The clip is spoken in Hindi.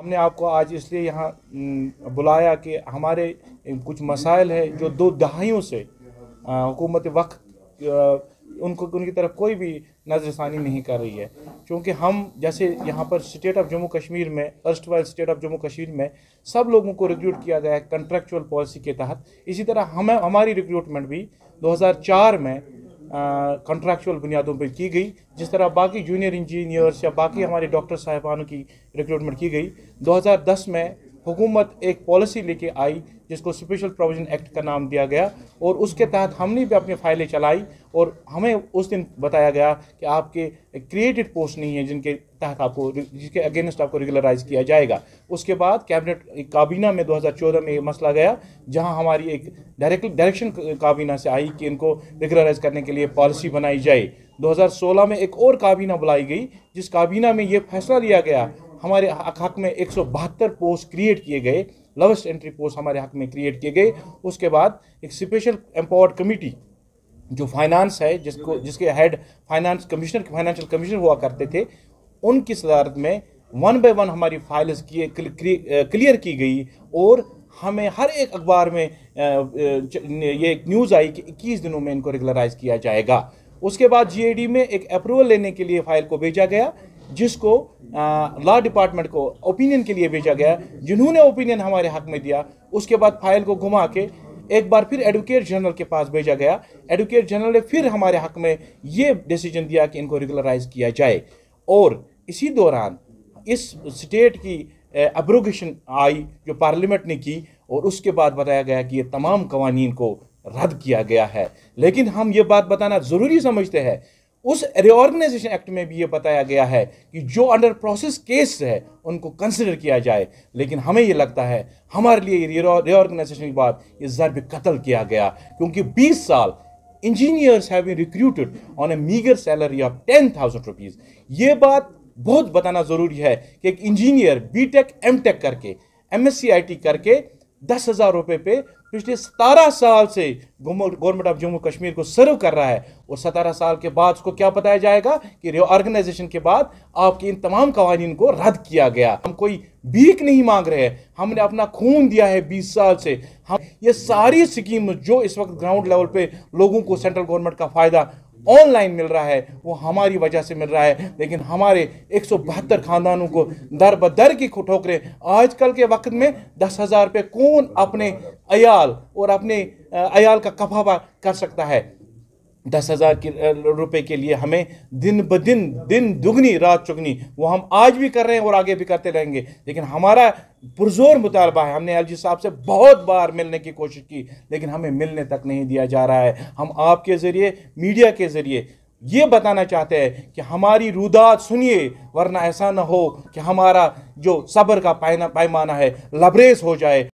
हमने आपको आज इसलिए यहाँ बुलाया कि हमारे कुछ मसाइल है जो 2 दहाइयों से हुकूमत वक्त उनकी तरफ कोई भी नज़रसानी नहीं कर रही है। क्योंकि हम जैसे यहाँ पर स्टेट ऑफ जम्मू कश्मीर में, erstwhile state of Jammu Kashmir में सब लोगों को रिक्रूट किया गया है कंट्रैक्चुअल पॉलिसी के तहत। इसी तरह हमारी रिक्रूटमेंट भी 2004 में कॉन्ट्रैक्चुअल बुनियादों पर की गई, जिस तरह बाकी जूनियर इंजीनियर्स या बाकी हमारे डॉक्टर साहिबानों की रिक्रूटमेंट की गई। 2010 में हुकूमत एक पॉलिसी लेके आई जिसको स्पेशल प्रोविजन एक्ट का नाम दिया गया, और उसके तहत हमने भी अपनी फाइलें चलाई और हमें उस दिन बताया गया कि आपके क्रिएटेड पोस्ट नहीं है जिनके तहत आपको, जिसके अगेंस्ट आपको रेगुलराइज किया जाएगा। उसके बाद कैबिनेट काबीना में 2014 में ये मसला गया, जहां हमारी एक डायरेक्शन काबीना से आई कि इनको रेगुलराइज करने के लिए पॉलिसी बनाई जाए। 2016 में एक और काबीना बुलाई गई, जिस काबीना में ये फैसला लिया गया हमारे हक में 172 पोस्ट क्रिएट किए गए, लोवेस्ट एंट्री पोस्ट हमारे हक में क्रिएट किए गए। उसके बाद एक स्पेशल एम्पावर्ड कमेटी जो फाइनेंस है, जिसके हेड फाइनेंशियल कमिश्नर हुआ करते थे, उनकी सदारत में 1 बाय 1 हमारी फाइल्स क्लियर की गई और हमें हर एक अखबार में ये एक न्यूज़ आई कि 21 दिनों में इनको रेगुलराइज किया जाएगा। उसके बाद जीएडी में एक अप्रूवल लेने के लिए फाइल को भेजा गया, जिसको लॉ डिपार्टमेंट को ओपिनियन के लिए भेजा गया, जिन्होंने ओपिनियन हमारे हक में दिया। उसके बाद फाइल को घुमा के एक बार फिर एडवोकेट जनरल के पास भेजा गया। एडवोकेट जनरल ने फिर हमारे हक में ये डिसीजन दिया कि इनको रेगुलराइज किया जाए। और इसी दौरान इस स्टेट की एब्रोगेशन आई जो पार्लियामेंट ने की, और उसके बाद बताया गया कि ये तमाम कवानीन को रद्द किया गया है। लेकिन हम ये बात बताना ज़रूरी समझते हैं, उस रिऑर्गेनाइजेशन एक्ट में भी ये बताया गया है कि जो अंडर प्रोसेस केस है उनको कंसिडर किया जाए। लेकिन हमें ये लगता है हमारे लिए रिऑर्गेनाइजेशन के बाद ये ज़र्ब कत्ल किया गया, क्योंकि 20 साल engineers have been recruited on a meagre salary of 10,000 rupees. ये बात बहुत बताना ज़रूरी है कि एक इंजीनियर बीटेक एमटेक करके एमएससी आईटी करके 10,000 रुपये पे पिछले 17 साल से गवर्नमेंट ऑफ जम्मू कश्मीर को सर्व कर रहा है, और 17 साल के बाद उसको क्या बताया जाएगा कि रिऑर्गेनाइजेशन के बाद आपके इन तमाम कवानीन को रद्द किया गया। हम कोई भीख नहीं मांग रहे हैं, हमने अपना खून दिया है 20 साल से। हम ये सारी स्कीम जो इस वक्त ग्राउंड लेवल पे लोगों को सेंट्रल गवर्नमेंट का फ़ायदा ऑनलाइन मिल रहा है, वो हमारी वजह से मिल रहा है। लेकिन हमारे 172 खानदानों को दर बदर की ठोकरें आजकल के वक्त में 10,000 रुपये कौन अपने अयाल और अपने अयाल का कफावा कर सकता है। 10,000 रुपये के लिए हमें दिन ब दिन दुगनी रात चुगनी, वो हम आज भी कर रहे हैं और आगे भी करते रहेंगे। लेकिन हमारा पुरजोर मुतालबा है, हमने एलजी साहब से बहुत बार मिलने की कोशिश की, लेकिन हमें मिलने तक नहीं दिया जा रहा है। हम आपके ज़रिए, मीडिया के ज़रिए ये बताना चाहते हैं कि हमारी रुदात सुनिए, वरना ऐसा ना हो कि हमारा जो सब्र का पैमाना है लबरेज हो जाए।